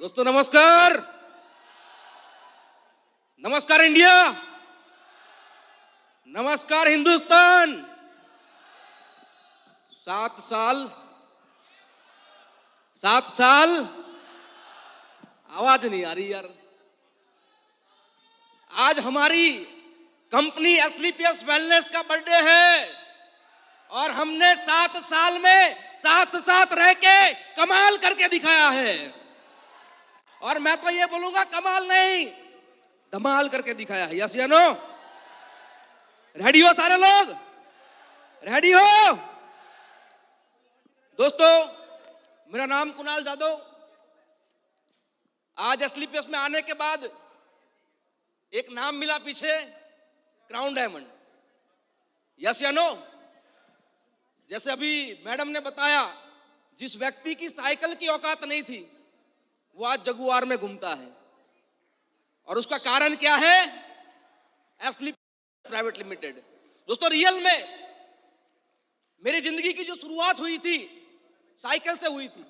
दोस्तों नमस्कार। नमस्कार इंडिया, नमस्कार हिंदुस्तान। 7 साल आवाज नहीं आ रही यार। आज हमारी कंपनी एसलीपीएस वेलनेस का बर्थडे है और हमने 7 साल में साथ रह के कमाल करके दिखाया है। और मैं तो ये बोलूंगा कमाल नहीं, धमाल करके दिखाया है। यस या नो? रेडी हो सारे लोग? रेडी हो? दोस्तों, मेरा नाम कुणाल जादव। आज एसलीपीएस में आने के बाद एक नाम मिला पीछे, क्राउन डायमंड। यस या नो? जैसे अभी मैडम ने बताया, जिस व्यक्ति की साइकिल की औकात नहीं थी वो आज जगुआर में घूमता है। और उसका कारण क्या है? एसलीपीएस प्राइवेट लिमिटेड। दोस्तों, रियल में मेरी जिंदगी की जो शुरुआत हुई थी साइकिल से हुई थी।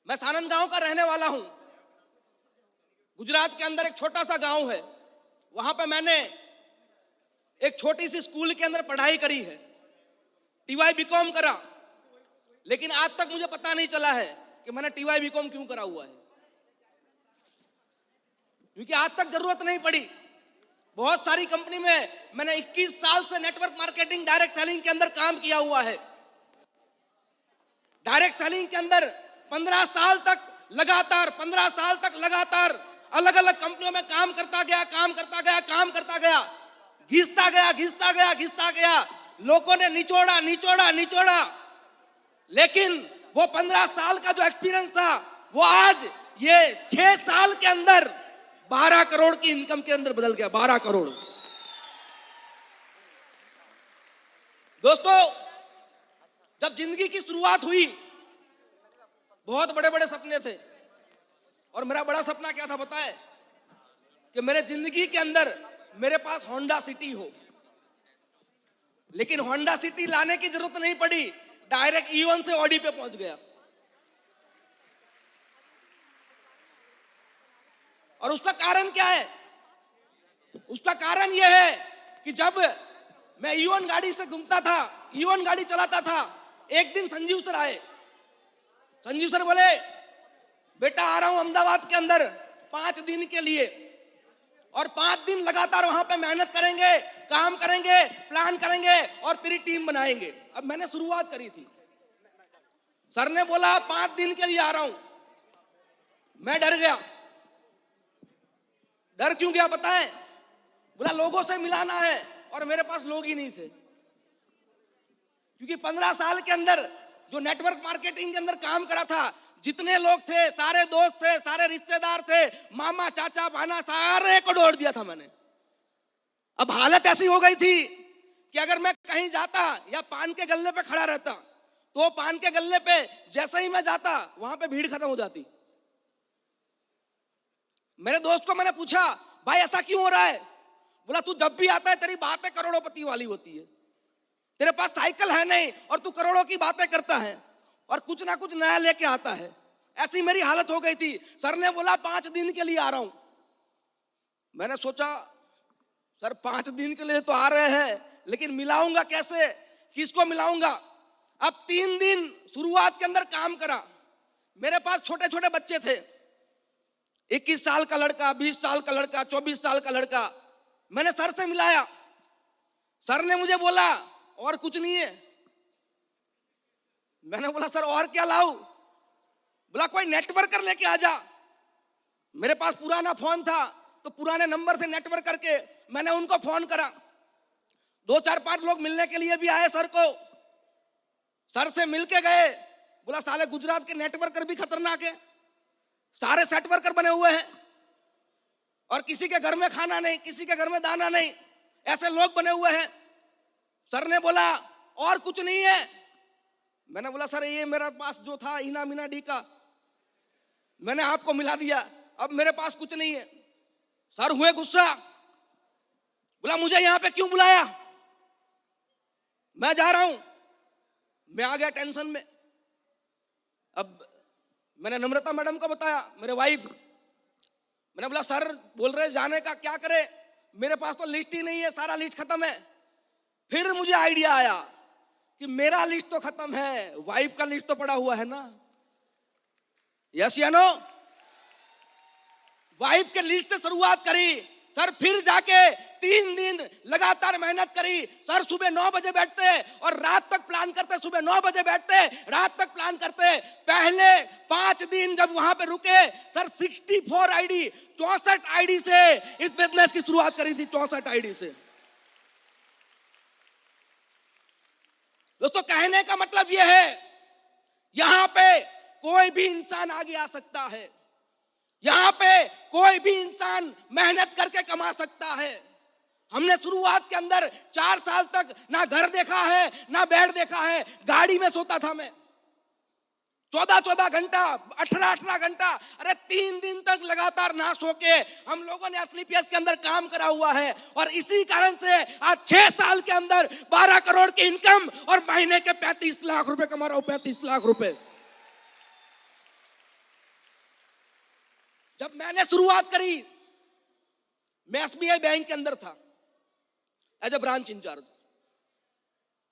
मैं सानंद गांव का रहने वाला हूं। गुजरात के अंदर एक छोटा सा गांव है, वहां पे मैंने एक छोटी सी स्कूल के अंदर पढ़ाई करी है, टीवाई बीकॉम करा। लेकिन आज तक मुझे पता नहीं चला है कि मैंने टीवाई बीकॉम क्यों करा हुआ है, क्योंकि आज तक जरूरत नहीं पड़ी। बहुत सारी कंपनी में मैंने 21 साल से नेटवर्क मार्केटिंग, डायरेक्ट सेलिंग के अंदर काम किया हुआ है। डायरेक्ट सेलिंग के अंदर 15 साल तक लगातार अलग अलग कंपनियों में काम करता गया, घिसता गया। लोगों ने निचोड़ा, लेकिन वो 15 साल का जो एक्सपीरियंस था वो आज ये 6 साल के अंदर 12 करोड़ की इनकम के अंदर बदल गया। 12 करोड़। दोस्तों, जब जिंदगी की शुरुआत हुई बहुत बड़े बड़े सपने थे। और मेरा बड़ा सपना क्या था पता है? कि मेरे जिंदगी के अंदर मेरे पास होंडा सिटी हो। लेकिन होंडा सिटी लाने की जरूरत नहीं पड़ी, डायरेक्ट E1 से ऑडी पे पहुंच गया। और उसका कारण क्या है? उसका कारण यह है कि जब मैं E1 गाड़ी से घूमता था, E1 गाड़ी चलाता था, एक दिन संजीव सर आए। संजीव सर बोले, बेटा आ रहा हूं अहमदाबाद के अंदर 5 दिन के लिए, और 5 दिन लगातार वहां पे मेहनत करेंगे, काम करेंगे, प्लान करेंगे और तेरी टीम बनाएंगे। अब मैंने शुरुआत करी थी। सर ने बोला 5 दिन के लिए आ रहा हूं। मैं डर गया। डर क्यों गया पता है? बोला लोगों से मिलाना है, और मेरे पास लोग ही नहीं थे। क्योंकि 15 साल के अंदर जो नेटवर्क मार्केटिंग के अंदर काम करा था, जितने लोग थे, सारे दोस्त थे, सारे रिश्तेदार थे, मामा चाचा भाना, सारे को जोड़ दिया था मैंने। अब हालत ऐसी हो गई थी कि अगर मैं कहीं जाता या पान के गल्ले पे खड़ा रहता, तो पान के गल्ले पे जैसे ही मैं जाता वहां पे भीड़ खत्म हो जाती। मेरे दोस्त को मैंने पूछा, भाई ऐसा क्यों हो रहा है? बोला तू जब भी आता है तेरी बातें करोड़पति वाली होती है, तेरे पास साइकिल है नहीं और तू करोड़ों की बातें करता है और कुछ ना कुछ नया लेके आता है। ऐसी मेरी हालत हो गई थी। सर ने बोला 5 दिन के लिए आ रहा हूं। मैंने सोचा सर 5 दिन के लिए तो आ रहे हैं, लेकिन मिलाऊंगा कैसे, किसको मिलाऊंगा? अब 3 दिन शुरुआत के अंदर काम करा। मेरे पास छोटे छोटे बच्चे थे, 21 साल का लड़का, 20 साल का लड़का, 24 साल का लड़का। मैंने सर से मिलाया। सर ने मुझे बोला और कुछ नहीं है। मैंने बोला सर और क्या लाऊं? बोला कोई नेटवर्कर लेके आ जा। मेरे पास पुराना फोन था, तो पुराने नंबर से नेटवर्क करके मैंने उनको फोन करा। 2 4 5 लोग मिलने के लिए भी आए सर को। सर से मिलके गए। बोला साले गुजरात के नेटवर्कर भी खतरनाक है, सारे सेट वर्कर बने हुए हैं और किसी के घर में खाना नहीं, किसी के घर में दाना नहीं, ऐसे लोग बने हुए हैं। सर ने बोला और कुछ नहीं है। मैंने बोला सर ये मेरे पास जो था इना मीना डी का, मैंने आपको मिला दिया, अब मेरे पास कुछ नहीं है। सर हुए गुस्सा। बोला मुझे यहां पे क्यों बुलाया? मैं जा रहा हूं। मैं आ गया टेंशन में। अब मैंने नम्रता मैडम को बताया, मेरे वाइफ। मैंने बोला सर बोल रहे जाने का, क्या करे, मेरे पास तो लिस्ट ही नहीं है, सारा लिस्ट खत्म है। फिर मुझे आइडिया आया कि मेरा लिस्ट तो खत्म है, वाइफ का लिस्ट तो पड़ा हुआ है ना। यस या नो? वाइफ के लिस्ट से शुरुआत करी सर, फिर जाके 3 दिन लगातार मेहनत करी सर। सुबह 9 बजे बैठते और रात तक प्लान करते, सुबह 9 बजे बैठते, रात तक प्लान करते। पहले 5 दिन जब वहां पे रुके सर, 64 आईडी, 64 आईडी से इस बिजनेस की शुरुआत करी थी, 64 आईडी से। दोस्तों कहने का मतलब यह है, यहां पे कोई भी इंसान आगे आ सकता है, यहां पे कोई भी इंसान मेहनत करके कमा सकता है। हमने शुरुआत के अंदर 4 साल तक ना घर देखा है ना बेड देखा है, गाड़ी में सोता था मैं 14-14 घंटा, 18-18 घंटा, अरे 3 दिन तक लगातार ना सो के हम लोगों ने एसलीपीएस के अंदर काम करा हुआ है। और इसी कारण से आज 6 साल के अंदर 12 करोड़ की इनकम और महीने के 35 लाख रुपए कमा रहा हूं, 35 लाख रुपए। जब मैंने शुरुआत करी, मैं एसबीआई बैंक के अंदर था एज ए ब्रांच इंचार्ज।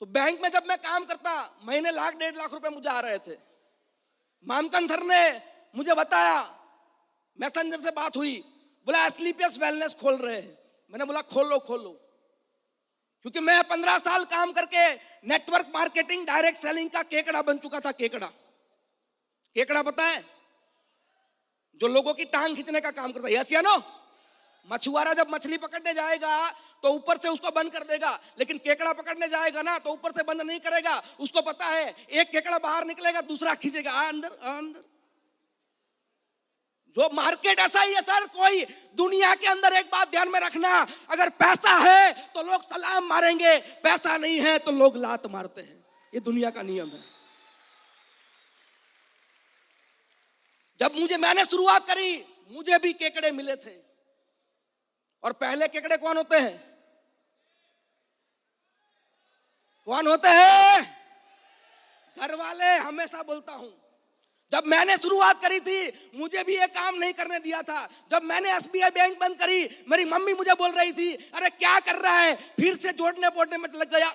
तो बैंक में जब मैं काम करता, महीने लाख 1.5 लाख रुपए मुझे आ रहे थे। मामकन सर ने मुझे बताया, मैसेंजर से बात हुई, बोला एसलीपीएस वेलनेस खोल रहे हैं। मैंने बोला खोल लो खोल लो, क्योंकि मैं 15 साल काम करके नेटवर्क मार्केटिंग, डायरेक्ट सेलिंग का केकड़ा बन चुका था। केकड़ा, केकड़ा पता है? जो लोगों की टांग खींचने का काम करता है। यस या नो? मछुआरा जब मछली पकड़ने जाएगा तो ऊपर से उसको बंद कर देगा, लेकिन केकड़ा पकड़ने जाएगा ना तो ऊपर से बंद नहीं करेगा। उसको पता है एक केकड़ा बाहर निकलेगा, दूसरा खींचेगा, अंदर अंदर। जो मार्केट ऐसा ही है सर। कोई दुनिया के अंदर एक बात ध्यान में रखना, अगर पैसा है तो लोग सलाम मारेंगे, पैसा नहीं है तो लोग लात मारते हैं। ये दुनिया का नियम है। जब मैंने शुरुआत करी, मुझे भी केकड़े मिले थे। और पहले केकड़े कौन होते हैं? कौन होते हैं? घर वाले। हमेशा बोलता हूं, जब मैंने शुरुआत करी थी मुझे भी ये काम नहीं करने दिया था। जब मैंने एसबीआई बैंक बंद करी, मेरी मम्मी मुझे बोल रही थी, अरे क्या कर रहा है, फिर से जोड़ने बोड़ने में लग गया।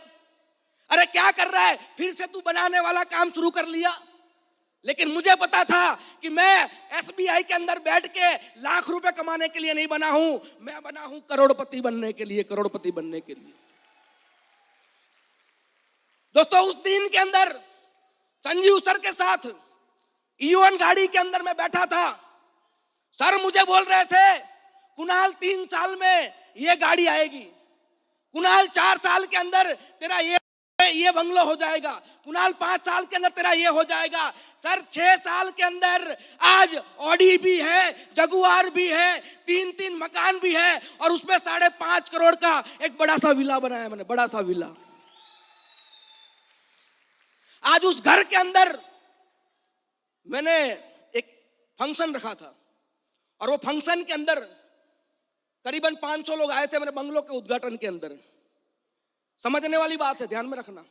अरे क्या कर रहा है, फिर से तू बनाने वाला काम शुरू कर लिया। लेकिन मुझे पता था कि मैं एसबीआई के अंदर बैठ के लाख रुपए कमाने के लिए नहीं बना हूं, मैं बना हूं करोड़पति बनने के लिए, करोड़पति बनने के लिए। दोस्तों उस दिन के अंदर संजीव सर के साथ ईओन गाड़ी के अंदर मैं बैठा था। सर मुझे बोल रहे थे, कुणाल 3 साल में ये गाड़ी आएगी, कुणाल 4 साल के अंदर तेरा ये बंगलो हो जाएगा, कुणाल 5 साल के अंदर तेरा ये हो जाएगा। सर 6 साल के अंदर आज ऑडी भी है, जगुआर भी है, 3-3 मकान भी है, और उसमें 5.5 करोड़ का एक बड़ा सा विला बनाया मैंने, बड़ा सा विला। आज उस घर के अंदर मैंने एक फंक्शन रखा था, और वो फंक्शन के अंदर करीबन 500 लोग आए थे मेरे बंगलों के उद्घाटन के अंदर। समझने वाली बात है, ध्यान में रखना।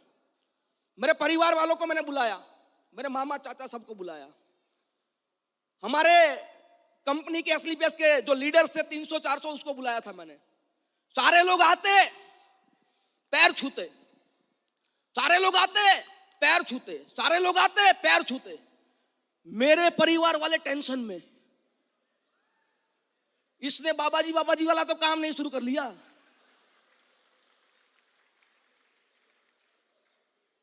मेरे परिवार वालों को मैंने बुलाया, मेरे मामा चाचा सबको बुलाया। हमारे कंपनी के एसलीपीएस के जो लीडर्स थे 300-400, उसको बुलाया था मैंने। सारे लोग आते पैर छूते, सारे लोग आते पैर छूते, सारे लोग आते पैर छूते। मेरे परिवार वाले टेंशन में, इसने बाबा जी वाला तो काम नहीं शुरू कर लिया।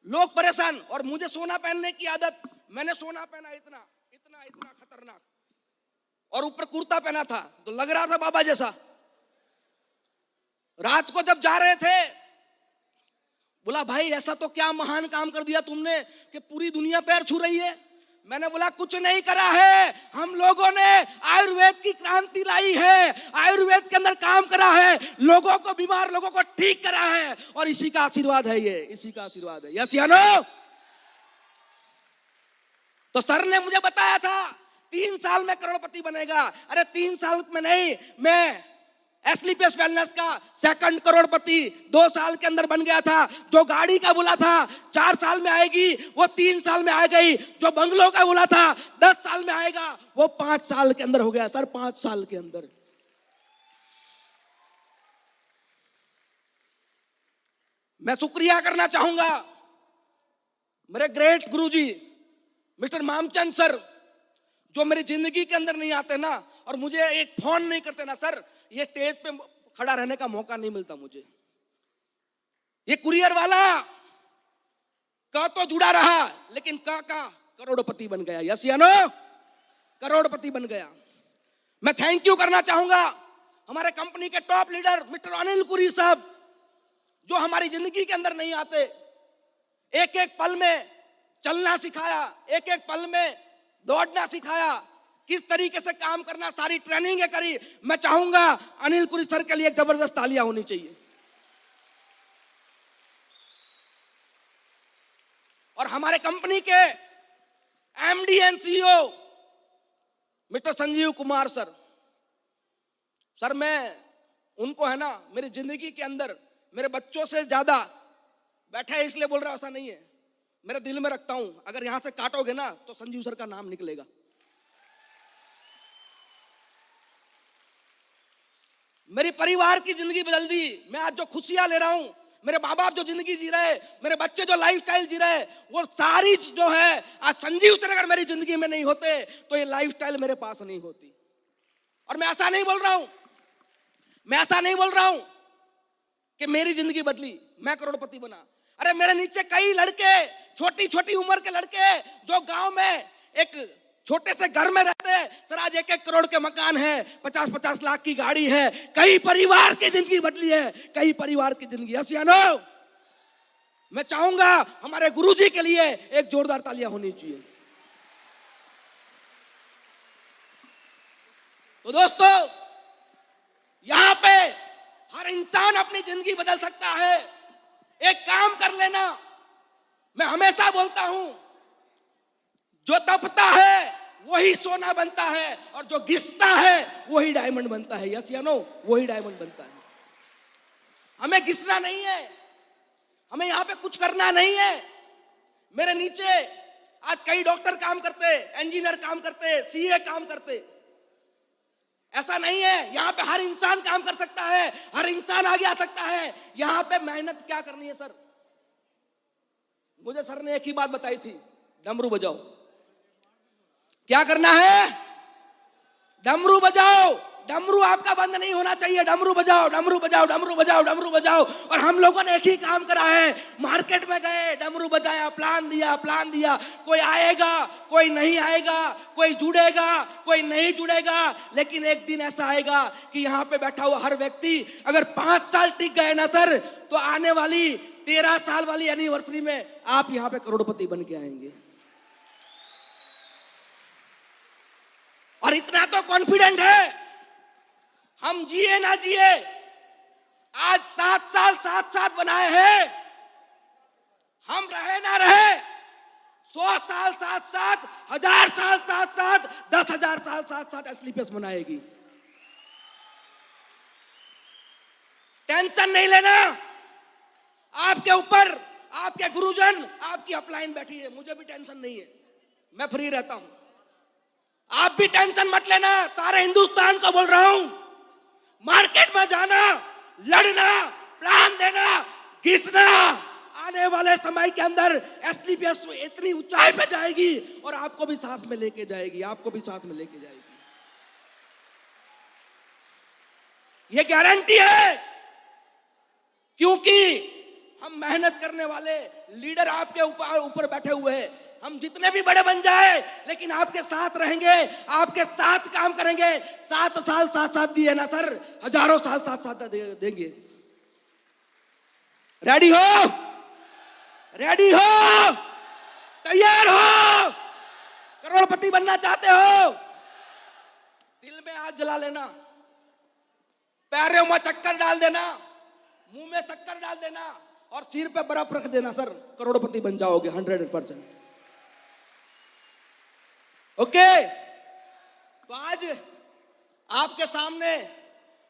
लोग परेशान, और मुझे सोना पहनने की आदत, मैंने सोना पहना इतना इतना इतना खतरनाक, और ऊपर कुर्ता पहना था तो लग रहा था बाबा जैसा। रात को जब जा रहे थे, बोला भाई ऐसा तो क्या महान काम कर दिया तुमने कि पूरी दुनिया पैर छू रही है। मैंने बोला कुछ नहीं करा है, हम लोगों ने आयुर्वेद की क्रांति लाई है, आयुर्वेद के अंदर काम करा है, लोगों को, बीमार लोगों को ठीक करा है, और इसी का आशीर्वाद है, ये इसी का आशीर्वाद है। यस या नो? तो सर ने मुझे बताया था 3 साल में करोड़पति बनेगा। अरे 3 साल में नहीं, मैं एसलीपीएस वेलनेस का सेकंड करोड़पति 2 साल के अंदर बन गया था। जो गाड़ी का बोला था 4 साल में आएगी, वो 3 साल में आ गई। जो बंगलों का बोला था 10 साल में आएगा, वो 5 साल के अंदर हो गया सर, 5 साल के अंदर। मैं शुक्रिया करना चाहूंगा मेरे ग्रेट गुरुजी मिस्टर मामचंद सर, जो मेरी जिंदगी के अंदर नहीं आते ना, और मुझे एक फोन नहीं करते ना सर, ये स्टेज पे खड़ा रहने का मौका नहीं मिलता मुझे। ये कुरियर वाला का तो जुड़ा रहा, लेकिन का करोड़पति बन गया। यस या नो? करोड़पति बन गया। मैं थैंक यू करना चाहूंगा हमारे कंपनी के टॉप लीडर मिस्टर अनिल कुरी साहब, जो हमारी जिंदगी के अंदर नहीं आते, एक एक पल में चलना सिखाया, एक एक पल में दौड़ना सिखाया, किस तरीके से काम करना, सारी ट्रेनिंग करी। मैं चाहूंगा अनिल कुरी सर के लिए एक जबरदस्त तालियां होनी चाहिए। और हमारे कंपनी के MD and CEO mister Sanjeev Kumar sir, मैं उनको है ना मेरी जिंदगी के अंदर मेरे बच्चों से ज्यादा बैठा है, इसलिए बोल रहा हूं, ऐसा नहीं है, मेरे दिल में रखता हूं। अगर यहां से काटोगे ना तो संजीव सर का नाम निकलेगा। मेरी परिवार की जिंदगी बदल दी। मैं आज जो खुशियां ले रहा हूं, मेरे माँ बाप जो जिंदगी जी रहे, मेरे बच्चे जो लाइफस्टाइल जी रहे, वो सारी जो है आज संजीव सर अगर मेरी जिंदगी में नहीं होते तो ये लाइफस्टाइल मेरे पास नहीं होती। और मैं ऐसा नहीं बोल रहा हूं कि मेरी जिंदगी बदली, मैं करोड़पति बना। अरे मेरे नीचे कई लड़के, छोटी छोटी उम्र के लड़के, जो गांव में एक छोटे से घर में रहते हैं सर, आज 1-1 करोड़ के मकान है, 50-50 लाख की गाड़ी है। कई परिवार की जिंदगी बदली है, कई परिवार की जिंदगी। यस या नो? मैं चाहूंगा हमारे गुरुजी के लिए एक जोरदार तालियां होनी चाहिए। तो दोस्तों, यहां पे हर इंसान अपनी जिंदगी बदल सकता है। एक काम कर लेना, मैं हमेशा बोलता हूं, जो तपता है वही सोना बनता है, और जो घिसता है वही डायमंड बनता है। यस या नो? वही डायमंड बनता है। हमें घिसना नहीं है, हमें यहां पे कुछ करना नहीं है। मेरे नीचे आज कई डॉक्टर काम करते, इंजीनियर काम करते, सीए काम करते। ऐसा नहीं है, यहां पे हर इंसान काम कर सकता है, हर इंसान आगे आ सकता है। यहां पे मेहनत क्या करनी है सर? मुझे सर ने एक ही बात बताई थी, डमरू बजाओ। क्या करना है? डमरू बजाओ। डमरू आपका बंद नहीं होना चाहिए। डमरू बजाओ, डमरू बजाओ, डमरू बजाओ, डमरू बजाओ। और हम लोगों ने एक ही काम करा है, मार्केट में गए, डमरू बजाया, प्लान दिया। कोई आएगा, कोई नहीं आएगा, कोई जुड़ेगा, कोई नहीं जुड़ेगा, लेकिन एक दिन ऐसा आएगा कि यहाँ पे बैठा हुआ हर व्यक्ति अगर 5 साल टिक गए ना सर, तो आने वाली 13 साल वाली एनिवर्सरी में आप यहाँ पे करोड़पति बन के आएंगे। और इतना तो कॉन्फिडेंट है, हम जिए ना जिए, आज 7 साल साथ बनाए हैं, हम रहे ना रहे, 100 साल साथ, 1000 साल साथ, 10,000 साल साथ एसलीपीएस मनाएगी। टेंशन नहीं लेना। आपके ऊपर आपके गुरुजन, आपकी अपलाइन बैठी है, मुझे भी टेंशन नहीं है, मैं फ्री रहता हूं। आप भी टेंशन मत लेना। सारे हिंदुस्तान को बोल रहा हूं, मार्केट में जाना, लड़ना, प्लान देना, घिसना। आने वाले समय के अंदर एसलीपीएस इतनी ऊंचाई पे जाएगी और आपको भी साथ में लेके जाएगी, ये गारंटी है, क्योंकि हम मेहनत करने वाले लीडर आपके ऊपर बैठे हुए हैं। हम जितने भी बड़े बन जाए, लेकिन आपके साथ रहेंगे, आपके साथ काम करेंगे। 7 साल साथ दिए ना सर, हजारों साल साथ देंगे। रेडी हो? तैयार हो? करोड़पति बनना चाहते हो? दिल में आग जला लेना, पैरों में चक्कर डाल देना, मुंह में चक्कर डाल देना और सिर पे बर्फ रख देना सर, करोड़पति बन जाओगे 100%। ओके? तो आज आपके सामने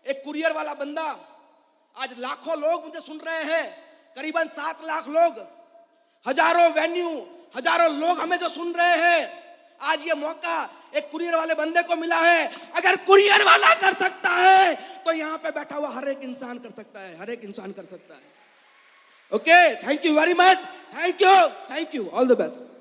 एक कुरियर वाला बंदा, आज लाखों लोग मुझे सुन रहे हैं, करीबन 7 लाख लोग, हजारों वेन्यू, हजारों लोग हमें जो सुन रहे हैं, आज ये मौका एक कुरियर वाले बंदे को मिला है। अगर कुरियर वाला कर सकता है तो यहां पे बैठा हुआ हर एक इंसान कर सकता है, हर एक इंसान कर सकता है। Okay, thank you very much, thank you, all the best.